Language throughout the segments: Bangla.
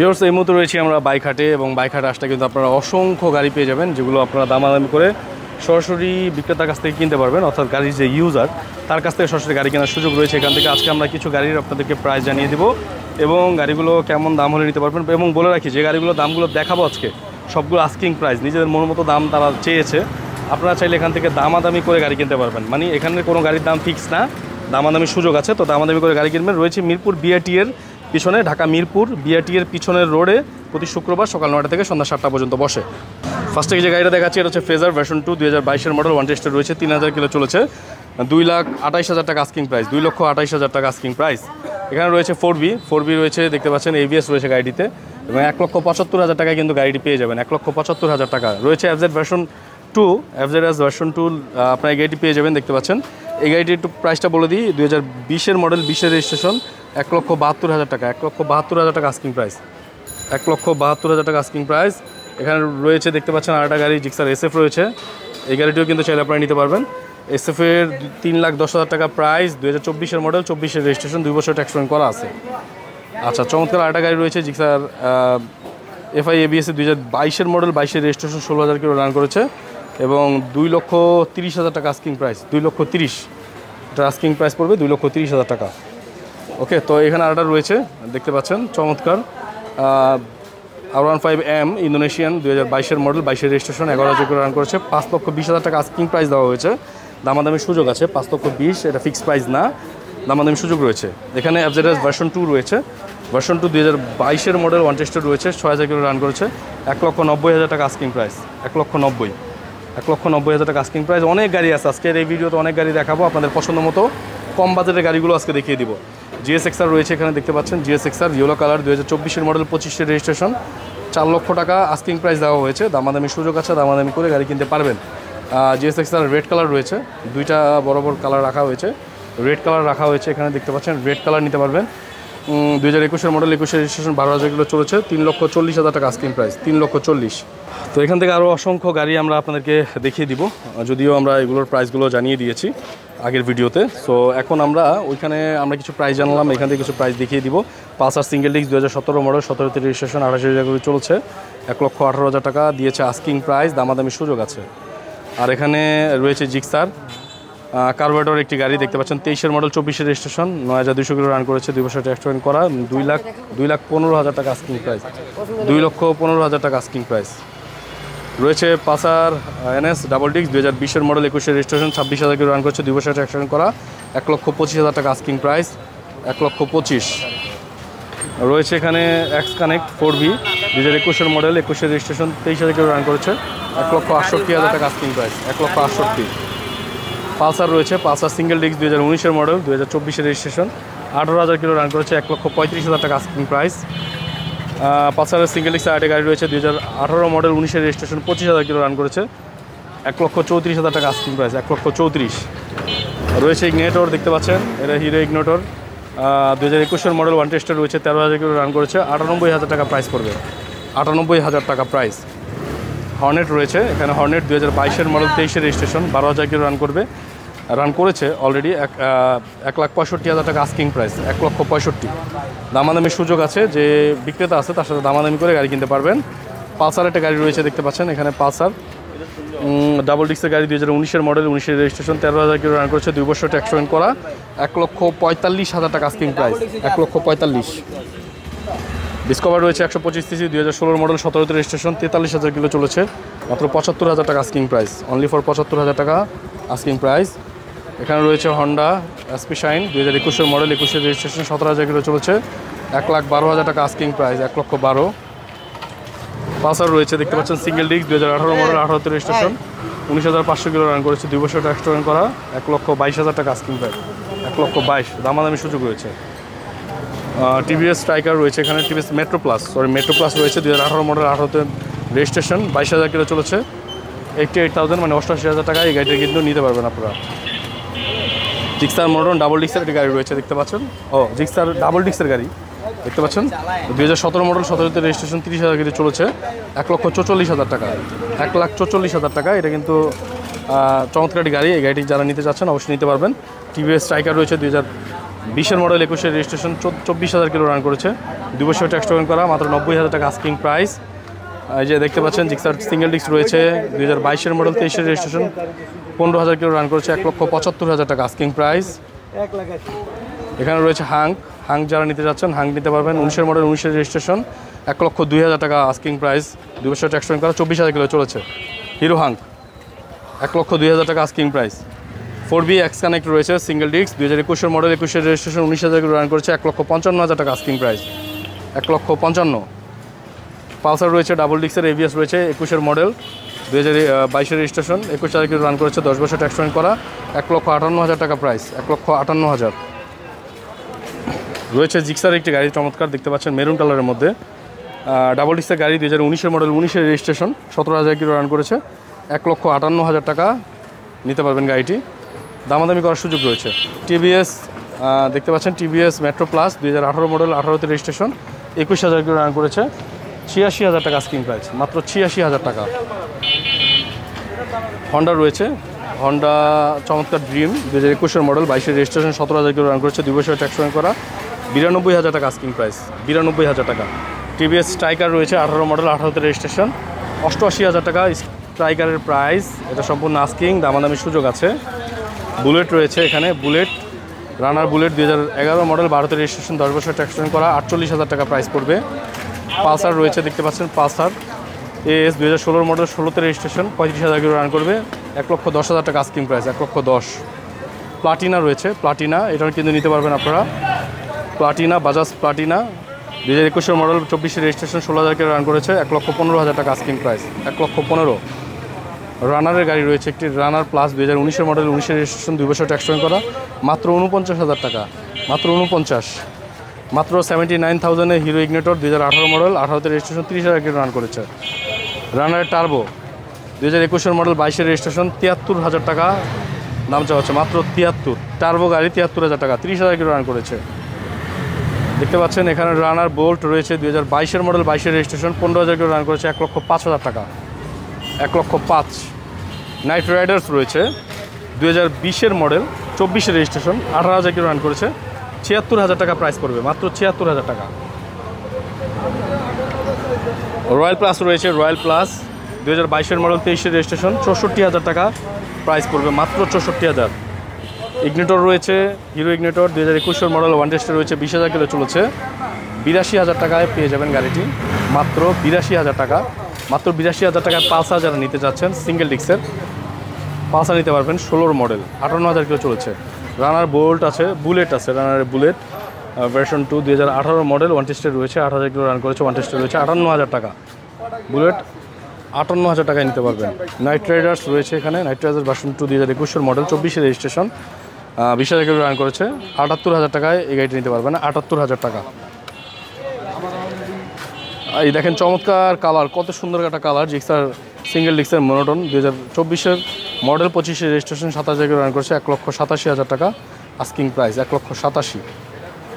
ভিউয়ার্স, এই মুহূর্তে রয়েছি আমরা বাইক হাটে, এবং বাইক হাটে আসলে কিন্তু আপনারা অসংখ্য গাড়ি পেয়ে যাবেন, যেগুলো আপনারা দামাদামি করে সরাসরি বিক্রেতার কাছ থেকে কিনতে পারবেন, অর্থাৎ গাড়ির যে ইউজার তার কাছ থেকে সরাসরি গাড়ি কেনার সুযোগ রয়েছে এখান থেকে। আজকে আমরা কিছু গাড়ির আপনাদেরকে প্রাইস জানিয়ে দেবো এবং গাড়িগুলো কেমন দাম হলে নিতে পারবেন। এবং বলে রাখি, যে গাড়িগুলো দামগুলো দেখাবো আজকে সবগুলো আস্কিং প্রাইস, নিজেদের মন মতো দাম তারা চেয়েছে। আপনারা চাইলে এখান থেকে দামাদামি করে গাড়ি কিনতে পারবেন, মানে এখানে কোনো গাড়ির দাম ফিক্স না, দামাদামির সুযোগ আছে। তো দামাদামি করে গাড়ি কিনবেন। রয়েছে মিরপুর বিআরটি এর পিছনে, ঢাকা মিরপুর বিআরটি এর পিছনের রোডে প্রতি শুক্রবার সকাল 9টা থেকে সন্ধ্যা 7টা পর্যন্ত বসে। ফার্স্টে যে গাড়িটা দেখাচ্ছি এটা হচ্ছে ফেজার ভার্সন 2 2022-এর মডেল, ওয়ান টেস্টের রয়েছে, 3000 কিলো চলেছে, 2,28,000 টাকা আস্কিং প্রাইস, 2,28,000 টাকা আস্কিং প্রাইস। এখানে রয়েছে 4B রয়েছে, দেখতে পাচ্ছেন ABS রয়েছে গাড়িটিতে, এবং 1,75,000 টাকায় কিন্তু গাড়িটি পেয়ে যাবেন, 1,75,000 টাকা। রয়েছে FZ ভার্সন 2, FZ ভার্সন 2 আপনার এই গাড়িটি পেয়ে যাবেন, দেখতে পাচ্ছেন। এই গাড়িটির একটু প্রাইসটা বলে দিই, 2020-এর মডেল, 20-এর রেজিস্ট্রেশন, 1,72,000 টাকা, 1,72,000 টাকা আস্কিং প্রাইস, 1,72,000 টাকা আস্কিং প্রাইস। এখানে রয়েছে দেখতে পাচ্ছেন আরেকটা গাড়ি জিক্সার SF রয়েছে, এই গাড়িটিও কিন্তু চাইলে আপনারা নিতে পারবেন। SF-এর 3,10,000 টাকা প্রাইস, 2024-এর মডেল, 24-এর রেজিস্ট্রেশন, 2 বছর ট্যাক্স পেমেন্ট করা আছে। আচ্ছা, চমৎকার আরেকটা গাড়ি রয়েছে জিক্সার FI ABS 2022-এর মডেল, 22-এর রেজিস্ট্রেশন, 16,000 কিলো রান করেছে, এবং 2,30,000 টাকা আস্কিং প্রাইস, 2,30,000 এটা আস্কিং প্রাইস পড়বে, 2,30,000 টাকা। ওকে, তো এখানে আরেকটা রয়েছে দেখতে পাচ্ছেন চমৎকার R15M ইন্দোনেশিয়ান, 2022-এর মডেল, 22-এর রেজিস্ট্রেশন, 11,000 কিলো রান করেছে, 5,20,000 টাকা আস্কিং প্রাইস দেওয়া হয়েছে। দামাদামির সুযোগ আছে, 5,20,000 এটা ফিক্সড প্রাইস না, দামাদামির সুযোগ রয়েছে। এখানে FZ ভার্সন 2 রয়েছে, ভার্সন 2 2022-এর মডেল, ওয়ান টেস্টেড রয়েছে, 6,000 কিলো রান করেছে, 1,90,000 টাকা আস্কিং প্রাইস, 1,90,000 টাকা আস্কিং প্রাইস। অনেক গাড়ি আছে আজকের এই ভিডিওতে, অনেক গাড়ি দেখাবো আপনাদের পছন্দ মতো, কম বাজেটের গাড়িগুলো আজকে দেখিয়ে দিব। GSXR রয়েছে এখানে, দেখতে পাচ্ছেন GSXR ইয়েলো কালার, 2024-এর মডেল, 25-এর রেজিস্ট্রেশন, 4 লক্ষ টাকা আস্কিং প্রাইস দেওয়া হয়েছে। দামাদামির সুযোগ আছে, দামাদামি করে গাড়ি কিনতে পারবেন। GSXR রেড কালার রয়েছে, দুইটা বড় কালার রাখা হয়েছে, রেড কালার রাখা হয়েছে এখানে, দেখতে পাচ্ছেন রেড কালার নিতে পারবেন। 2021-এর মডেল, 21-এর রেজিস্ট্রেশন, 12,000 কিলো চলেছে, 3,40,000 টাকা আস্কিং প্রাইস, 3,40,000। তো এখান থেকে আরও অসংখ্য গাড়ি আমরা আপনাদেরকে দেখিয়ে দিব, যদিও আমরা এগুলোর প্রাইসগুলো জানিয়ে দিয়েছি আগের ভিডিওতে। সো এখন আমরা ওইখানে কিছু প্রাইস জানলাম, এখান থেকে কিছু প্রাইস দেখিয়ে দিব। পালসার সিঙ্গেল ডিস্ক 2017 মডেল, 17তে রেজিস্ট্রেশন, 28,000 করে চলছে, 1,18,000 টাকা দিয়েছে আস্কিং প্রাইস, দামাদামির সুযোগ আছে। আর এখানে রয়েছে জিক্সার কার্বোরেটর একটি গাড়ি, দেখতে পাচ্ছেন 23-এর মডেল, 24-এর রেজিস্ট্রেশন, 9,200 কিলো রান করেছে, 2 বছর ট্যাক্স পেমেন্ট করা, 2,15,000 টাকা আস্কিং প্রাইস, 2,15,000 টাকা আস্কিং প্রাইস। রয়েছে পালসার NS ডাবল ডিস্ক, 2020-এর মডেল, 21-এর রেজিস্ট্রেশন, 26,000 কিলো রান করছে, 2 বছর ট্যাক্স পেমেন্ট করা, 1,25,000 টাকা আস্কিং প্রাইস, 1,25,000। রয়েছে এখানে X Connect 4B, 2021-এর মডেল, 21-এর রেজিস্ট্রেশন, 23,000 কিলো রান করেছে, 1,68,000 টাকা আস্কিং প্রাইস, 1,68,000। পালসার রয়েছে, পালসার সিঙ্গেল ডিস্ক, 2019-এর মডেল, 2024-এর রেজিস্ট্রেশন, 18,000 কিলো রান করেছে, 1,35,000 টাকা আস্কিং প্রাইস। পালসারের সিঙ্গেল ডিস্ক আরেকটা গাড়ি রয়েছে, 2018 মডেল, 19-এর রেজিস্ট্রেশন, 25,000 কিলো রান করেছে, 1,34,000 টাকা আস্কিং প্রাইস, 1,34,000। রয়েছে ইগনিটর, দেখতে পাচ্ছেন এটা হিরো ইগনিটর, 2021-এর মডেল, ওয়ান টেস্টের রয়েছে, 13,000 কিলো রান করেছে, 98,000 টাকা প্রাইস পড়বে, 98,000 টাকা প্রাইস। হর্নেট রয়েছে এখানে, হর্নেট 2022-এর মডেল, 23-এর রেজিস্ট্রেশন, 12,000 কিলো রান করেছে অলরেডি, 1,65,000 টাকা আস্কিং প্রাইস, 1,65,000। দামাদামির সুযোগ আছে, যে বিক্রেতা আছে তার সাথে দামাদামি করে গাড়ি কিনতে পারবেন। পালসার একটা গাড়ি রয়েছে, দেখতে পাচ্ছেন এখানে পালসার ডাবল ডিস্কের গাড়ি, 2019-এর মডেল, 19-এর রেজিস্ট্রেশন, 13,000 কিলো রান করেছে, 2 বছর ট্যাক্স পেমেন্ট করা, 1,45,000 টাকা আস্কিং প্রাইস, 1,45,000। ডিসকভার রয়েছে 125cc, 2016 মডেল, 17তে রেজিস্ট্রেশন, 43,000 কিলো চলেছে, মাত্র 75,000 টাকা আস্কিং প্রাইস, অনলি ফর 75,000 টাকা আস্কিং প্রাইস। এখানে রয়েছে হন্ডা SP শাইন, 2021-এর মডেল, 21-এর রেজিস্ট্রেশন, 17,000 কিলো চলেছে, 1,12,000 টাকা আস্কিং প্রাইস, 1,12,000। পালসার রয়েছে, দেখতে পাচ্ছেন সিঙ্গেল ডিস্ক, 2018 মডেল, 18তে রেজিস্ট্রেশন, 19,500 কিলো রান করেছে, 2 বছর ট্যাক্স পেমেন্ট করা, 1,22,000 টাকা আস্কিং প্রাইস, 1,22,000। দামাদামি সুযোগ রয়েছে। TVS স্ট্রাইকার রয়েছে এখানে, TVS মেট্রো প্লাস রয়েছে, 2018 মডেল, 18তে রেজিস্ট্রেশন, 22,000 কিলো চলেছে, 88,000 মানে 88,000 টাকা এই গাড়িটা কিন্তু নিতে পারবেন আপনারা। জিক্সার মডার্ন ডাবল ডিস্কের একটি গাড়ি রয়েছে, দেখতে পাচ্ছেন, জিক্সার ডাবল ডিস্কের গাড়ি, দেখতে পাচ্ছেন, 2017 মডেল, 17তে রেজিস্ট্রেশন, 30,000 কিলো চলেছে, 1,44,000 টাকা, 1,44,000 টাকা। এটা কিন্তু চমৎকার একটি গাড়ি, এই গাড়িটি যারা নিতে চাচ্ছেন অবশ্যই নিতে পারবেন। TVS স্ট্রাইকার রয়েছে, 20-এর মডেল 21-এর রেজিস্ট্রেশন 24,000 কিলো রান করেছে, 2 বছর ট্যাক্স টোকেন করা, মাত্র 90,000 টাকা আস্কিং প্রাইস। এই যে দেখতে পাচ্ছেন জিক্সার সিঙ্গেল ডিস্ক রয়েছে, 2022-এর মডেল 23-এর রেজিস্ট্রেশন 15,000 কিলো রান করেছে, 1,75,000 টাকা আস্কিং প্রাইস। এখানে রয়েছে হাং যারা নিতে যাচ্ছেন হাং নিতে পারবেন, 19-এর মডেল 19-এর রেজিস্ট্রেশন 1,02,000 টাকা আস্কিং প্রাইস, 2 বছর ট্যাক্স টোকেন করা, 24,000 কিলো চলেছে। হিরো হাং 1,02,000 টাকা asking price. 4B X connect রয়েছে সিঙ্গেল ডিস্ক, 2021-এর মডেল 21-এর রেজিস্ট্রেশন 19,000 কিলো রান করেছে, 1,55,000 টাকা আস্কিং প্রাইস, 1,55,000। পালসার রয়েছে ডাবল ডিস্কের, এভিএস রয়েছে 21-এর মডেল 2022-এর রেজিস্ট্রেশন 21,000 কিলো রান করেছে, 10 বছর ট্যাক্স টোকেন করা, 1,58,000 টাকা প্রাইস, 1,58,000। রয়েছে জিক্সার একটি গাড়ি চমৎকার দেখতে পাচ্ছেন মেরুন কালারের মধ্যে, ডাবল ডিস্কের গাড়ি, 2019-এর মডেল 19-এর রেজিস্ট্রেশন 17,000 কিলো রান করেছে, 1,58,000 টাকা নিতে পারবেন গাড়িটি, দামাদামি করার সুযোগ রয়েছে। টিভিএস দেখতে পাচ্ছেন টিভিএস মেট্রো প্লাস 2018 মডেল 18-তে রেজিস্ট্রেশন 21,000 কিলো রান করেছে, 86,000 টাকা আস্কিং প্রাইস, মাত্র 86,000 টাকা। হন্ডা রয়েছে, হন্ডা চমৎকার ড্রিম 2021-এর মডেল 22-এর রেজিস্ট্রেশন 17,000 কিলো রান করেছে, 2 বছর ট্যাক্স টোকেন করা, 92,000 টাকা আস্কিং প্রাইস, 92,000 টাকা। টিভিএস স্ট্রাইকার রয়েছে 18 মডেল 18-তে রেজিস্ট্রেশন 88,000 টাকা স্ট্রাইকারের প্রাইস, এটা সম্পূর্ণ আস্কিং, দামাদামির সুযোগ আছে। বুলেট রয়েছে এখানে, বুলেট রানার বুলেট 2011 মডেল 12-তে রেজিস্ট্রেশন 10 বছর ট্যাক্স টোকেন করা, 48,000 টাকা প্রাইস পড়বে। পালসার রয়েছে দেখতে পাচ্ছেন পালসার এএস 2016 মডেল 16-তে রেজিস্ট্রেশন 35,000 কিলো রান করবে, 1,10,000 টাকা আস্কিং প্রাইস, 1,10,000। প্লাটিনা রয়েছে, প্লাটিনা এটা কিন্তু নিতে পারবেন আপনারা, প্লাটিনা বাজাজ প্লাটিনা 2021-এর মডেল 24-এর রেজিস্ট্রেশন 16,000 কিলো রান করেছে, 1,15,000 টাকা আস্কিং প্রাইস, 1,15,000। রানারের গাড়ি রয়েছে একটি রানার প্লাস 2019-এর মডেল 19-এর রেজিস্ট্রেশন 2 বছর ট্যাক্স টোকেন করা, মাত্র 49,000 টাকা, মাত্র 49। মাত্র 79,000-এ হিরো ইগনিটর 2018 মডেল 18-তে রেজিস্ট্রেশন 30,000 কিলো রান করেছে। রানারের টার্বো 2021-এর মডেল 22-এর রেজিস্ট্রেশন 73,000 টাকা দাম চাওয়া হচ্ছে, মাত্র 73। টার্বো গাড়ি 73,000 টাকা, 30,000 কিলো রান করেছে। দেখতে পাচ্ছেন এখানে রানার বোল্ট রয়েছে 2022-এর মডেল 22-এর রেজিস্ট্রেশন 15,000 কিলো রান করেছে, 1,05,000 টাকা, 1,05,000। নাইট রাইডার্স রয়েছে 2020-এর মডেল 24-এর রেজিস্ট্রেশন 18,000 কিলো রান করেছে, 76,000 টাকা প্রাইস পড়বে, মাত্র 76,000 টাকা। রয়্যাল প্লাস রয়েছে, রয়্যাল প্লাস 2022-এর মডেল 23-এর রেজিস্ট্রেশন 64,000 টাকা প্রাইস পড়বে, মাত্র 64,000। ইগনিটর রয়েছে হিরো ইগনিটর 2021-এর মডেল 1 টেস্টে রয়েছে, 20,000 কিলো চলেছে, 82,000 টাকায় পেয়ে যাবেন গাড়িটি, মাত্র 82,000 টাকা, মাত্র 82,000 টাকায় পালসার যারা নিতে চাচ্ছেন সিঙ্গেল ডিস্কের পালসার নিতে পারবেন, 16 মডেল 58,000 কিলো চলেছে। রানার বোল্ট আছে, বুলেট আছে, রানারের বুলেট ভার্সন 2 2018 মডেল 1 টেস্টে রয়েছে, 8,000 কিলো রান করেছে, 1 টেস্টে রয়েছে, 58,000 টাকা বুলেট, 58,000 টাকায় নিতে পারবেন। নাইট রাইডার্স রয়েছে এখানে, নাইট রাইডার্স ভার্সন 2 2021-এর মডেল 24-এর রেজিস্ট্রেশন 20,000 কিলো রান করেছে, 78,000 টাকায় এই গাড়িটি নিতে পারবেন, 78,000 টাকা। এই দেখেন চমৎকার কালার, কত সুন্দর একটা কালার, জিক্সার সিঙ্গেল ডিস্কের মনোটন 2024-এর মডেল 25-এর রেজিস্ট্রেশন 27,000 কিলো রান করেছে, 1,87,000 টাকা আস্কিং প্রাইস, 1,87,000।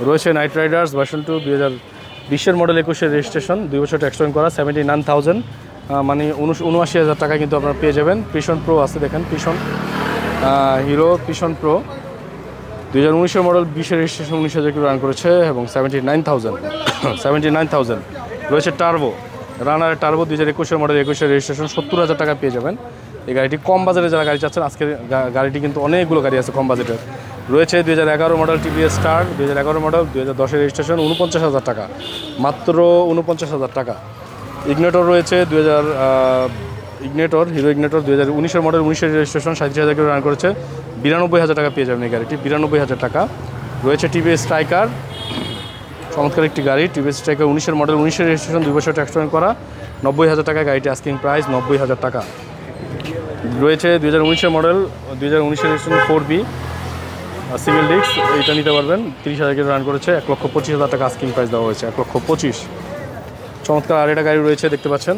রয়েছে নাইট রাইডার্স ভার্সন 2 2020-এর মডেল 21-এর রেজিস্ট্রেশন 2 বছর ট্যাক্স টোকেন করা, 79,000 মানে 79,000 টাকা কিন্তু আপনারা পেয়ে যাবেন। পিশন প্রো আছে দেখেন, পিশন হিরো পিশন প্রো 2019-এর মডেল 20-এর রেজিস্ট্রেশন 19,000 কিলো রান করেছে এবং 79,000। রয়েছে টার্বো, রানারের টার্বো 2021-এর মডেল 21-এর রেজিস্ট্রেশন 70,000 টাকা পেয়ে যাবেন এই গাড়িটি। কম বাজারে যারা গাড়ি চাচ্ছেন আজকের গাড়িটি কিন্তু অনেকগুলো গাড়ি আছে কম বাজেটের। রয়েছে 2011 মডেল টিভিএস স্টার 2011 মডেল 2010-এর রেজিস্ট্রেশন 49,000 টাকা, মাত্র 49,000 টাকা। ইগনিটর রয়েছে ইগনিটর হিরো ইগনিটর 2019-এর মডেল 19-এর রেজিস্ট্রেশন 37,000 কিলো রান করেছে, 92,000 টাকা পেয়ে যাবেন এই গাড়িটি, 92,000 টাকা। রয়েছে টিভিএস স্ট্রাইকার, চমৎকার একটি গাড়ি, টিভিএস স্ট্রাইকার 19-এর মডেল 19-এর রেজিস্ট্রেশন 2 বছর ট্যাক্স টোকেন করা, 90,000 টাকা গাড়িটি আস্কিং প্রাইস 90,000 টাকা। রয়েছে 2019-এর মডেল 2019-এর রেজিস্ট্রেশন 4B সিঙ্গেল ডিস্ক, এইটা নিতে পারবেন, 30,000 কিলো রান করেছে, 1,25,000 টাকা আস্কিং প্রাইস দেওয়া হয়েছে, 1,25,000। চমৎকার আর একটা গাড়ি রয়েছে দেখতে পাচ্ছেন,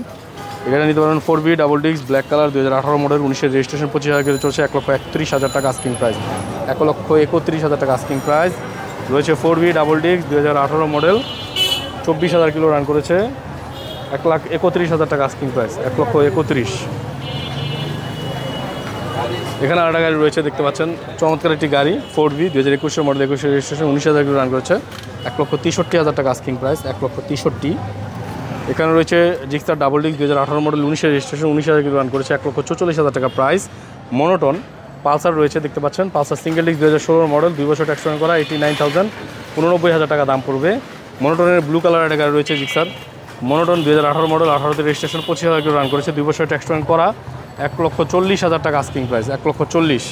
এখানে নিতে পারবেন 4B double disc black colour 2018 model 19-এর রেজিস্ট্রেশন 25,000 কিলো চলছে, 1,31,000 টাকা আস্কিং প্রাইস, 1,31,000 টাকা আস্কিং প্রাইস। রয়েছে 4B double disk 2018 model 24,000 kilo run করেছে, 1,31,000 টাকা আস্কিং প্রাইস, 1,31,000। এখানে আরেকটা গাড়ি রয়েছে দেখতে পাচ্ছেন, চমৎকার একটি গাড়ি 4B 2021 model, 21 registration, 19,000 kilo run করেছে, 1,63,000 টাকা আস্কিং প্রাইস, 1,63,000। এখানে রয়েছে Gixxer double disc 2018 model, 19 registration, 19,000 kilo run করেছে, 1,44,000 টাকা প্রাইস। মনোটন পালসার রয়েছে দেখতে পাচ্ছেন, পালসার সিঙ্গেল ডিস্ক 2016 মডেল, 2 বছর ট্যাক্স করা, 89,000, 89,000 টাকা দাম পড়বে। মনোটনের ব্লু কালার একটা গাড়ি রয়েছে জিক্সার, মনোটন 2018 মডেল, 18তে রেজিস্ট্রেশন, 25,000 কিলো রান করেছে, 2 বছর ট্যাক্স করা, 1,40,000 টাকা আস্কিং প্রাইস, 1,40,000।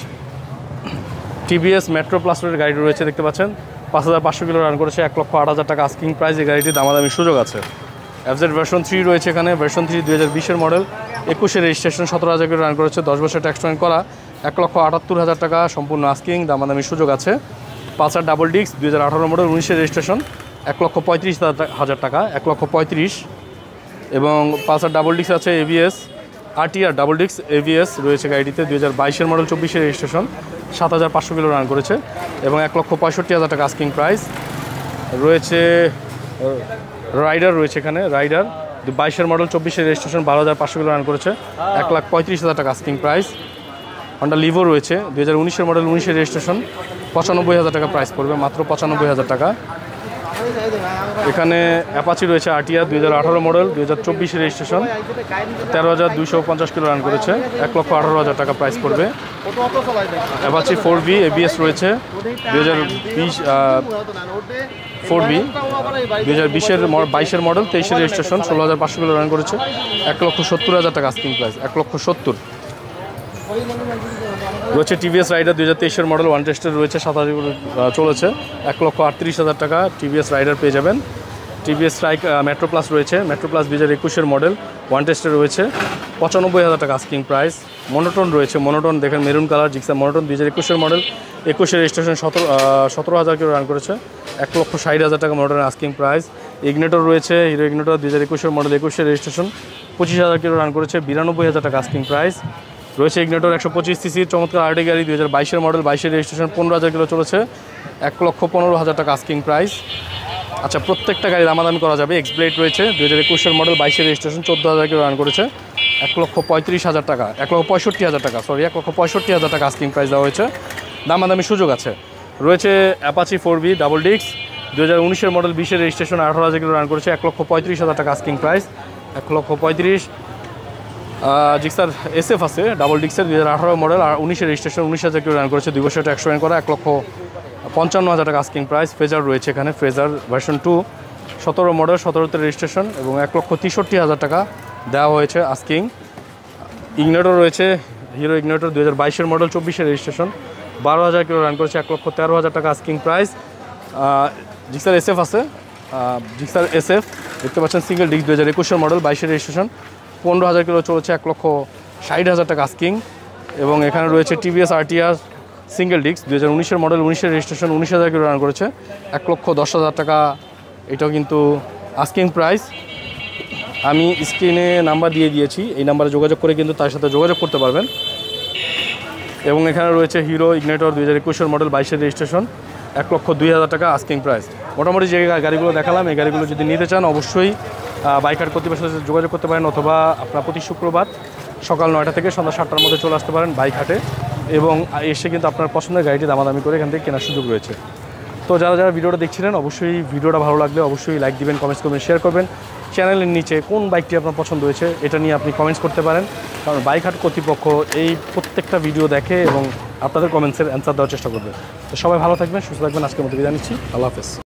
টিভিএস মেট্রো প্লাসের গাড়ি রয়েছে দেখতে পাচ্ছেন, 5,500 কিলো রান করেছে, 1,08,000 টাকা আস্কিং প্রাইস। এই গাড়িটি দামাদামি সুযোগ আছে। এফজেড ভার্সন 3 রয়েছে এখানে, version 3 2020 model, 21 registration, 17,000 kilo run করেছে, 10 বছর ট্যাক্স করা, 1,78,000 টাকা সম্পূর্ণ আস্কিং, দামাদামি সুযোগ আছে। Pulsar double disc 2018 model, 19 registration, 1,35,000 টাকা, 1,35,000। এবং পালসার ডাবল ডিস্ক আছে ABS, RTR double disc ABS রয়েছে গাড়িটিতে, 2022 মডেল, 24 রেজিস্ট্রেশন, 7,500 কিলো রান করেছে এবং 1,65,000 টাকা আস্কিং প্রাইস রয়েছে। রাইডার রয়েছে এখানে, rider 22 model, 24 registration, 12,500 kilo run করেছে, 1,35,000 টাকা আস্কিং প্রাইস। হন্ডা লিভো রয়েছে 2019 মডেল, 19 রেজিস্ট্রেশন, 95,000 টাকা প্রাইস পড়বে, মাত্র 95,000 টাকা। এখানে অ্যাপাচি রয়েছে RTR 2018 model, 2024 registration, 13,250 kilo run করেছে, 1,18,000 টাকা প্রাইস পড়বে। অ্যাপাচি 4B এবিএস রয়েছে 2020 4B 2022 model, 23 registration, 16,500 kilo run করেছে, 1,70,000 টাকা আস্কিং প্রাইস, 1,70,000। রয়েছে টিভিএস রাইডার 2023 মডেল, ওয়ান টেস্টের রয়েছে, 7,000 চলেছে, 1,38,000 টাকা টিভিএস রাইডার পেয়ে যাবেন। টিভিএস স্ট্রাইক মেট্রো প্লাস রয়েছে, মেট্রো প্লাস 2021 মডেল, ওয়ান টেস্টের রয়েছে, 95,000 টাকা আস্কিং প্রাইস। মনোটন রয়েছে, মনোটন দেখেন maroon colour Gixxer monotone, 2021 model, 21 registration, 17,000 kilo run করেছে, 1,60,000 টাকা মনোটনের আস্কিং প্রাইস। ইগনেটর রয়েছে, hero Ignitor 2021 model, 21 registration, 25,000 kilo run করেছে, 92,000 টাকা আস্কিং প্রাইস। রয়েছে ইগনেটর 125 সিসির চমৎকার আরটি গাড়ি, 2022 মডেল, 22 রেজিস্ট্রেশন, 15,000 কিলো চলেছে, 1,15,000 টাকা আস্কিং প্রাইস। আচ্ছা, প্রত্যেকটা গাড়ি দামাদামি করা যাবে। এক্সব্লেড রয়েছে 2021 মডেল, 22 রেজিস্ট্রেশন, 14,000 কিলো রান করেছে, 1,35,000 টাকা, 1,65,000 টাকা, সরি 1,65,000 টাকা আস্কিং প্রাইস দেওয়া হয়েছে, দামাদামি সুযোগ আছে। রয়েছে Apache 4B double disk 2019 model, 20 registration, 18,000 kilo run করেছে, 1,35,000 টাকা আস্কিং প্রাইস, 1,35,000। জিক্সার এসএফ আছে ডাবল ডিস্কের 2018 মডেল, আর 19 রেজিস্ট্রেশন, 19,000 কিলো রান করেছে, 2 বছর ট্যাক্স করা, 1,55,000 টাকা আস্কিং প্রাইস। ফ্রেজার রয়েছে এখানে, ফ্রেজার ভার্সন 2 17 মডেল, 17তে রেজিস্ট্রেশন এবং 1,63,000 টাকা দেওয়া হয়েছে আস্কিং। ইগনেটর রয়েছে, hero Ignitor 2022 model, 24 registration, 12,000 kilo run করেছে, 1,13,000 টাকা আস্কিং প্রাইস। জিক্সার এসএফ আছে, জিক্সার এসএফ দেখতে পাচ্ছেন, single disk 2021 model, 22 registration, 15,000 kilo চলেছে, 1,60,000 টাকা আস্কিং। এবং এখানে রয়েছে TVS RTR single disc 2019 model, 19 registration, 19,000 kilo run করেছে, 1,10,000 টাকা, এটাও কিন্তু আস্কিং প্রাইস। আমি স্ক্রিনে নাম্বার দিয়ে দিয়েছি, এই নাম্বারে যোগাযোগ করে কিন্তু তার সাথে যোগাযোগ করতে পারবেন। এবং এখানে রয়েছে হিরো ইগনেটর 2021 মডেল, 22 রেজিস্ট্রেশন, 1,02,000 টাকা আস্কিং প্রাইস। মোটামুটি যে গাড়িগুলো দেখালাম, এই গাড়িগুলো যদি নিতে চান অবশ্যই বাইকার কর্তৃপক্ষের সাথে যোগাযোগ করতে পারেন, অথবা আপনার প্রতি শুক্রবার সকাল 9টা থেকে সন্ধ্যা 7টার মধ্যে চলে আসতে পারেন বাইক হাটে, এবং এসে কিন্তু আপনার পছন্দের গাড়িটি দামাদামি করে এখান থেকে কেনার সুযোগ রয়েছে। তো যারা যারা ভিডিওটা দেখছিলেন, অবশ্যই ভিডিওটা ভালো লাগলে অবশ্যই লাইক দিবেন, কমেন্টস করবেন, শেয়ার করবেন। চ্যানেলের নিচে কোন বাইকটি আপনার পছন্দ হয়েছে এটা নিয়ে আপনি কমেন্টস করতে পারেন, কারণ বাইক হাট কর্তৃপক্ষ এই প্রত্যেকটা ভিডিও দেখে এবং আপনাদের কমেন্টসের অ্যান্সার দেওয়ার চেষ্টা করবে। তো সবাই ভালো থাকবেন, সুস্থ থাকবেন। আজকের মতো বিদায় নিচ্ছি, আল্লাহ হাফেজ।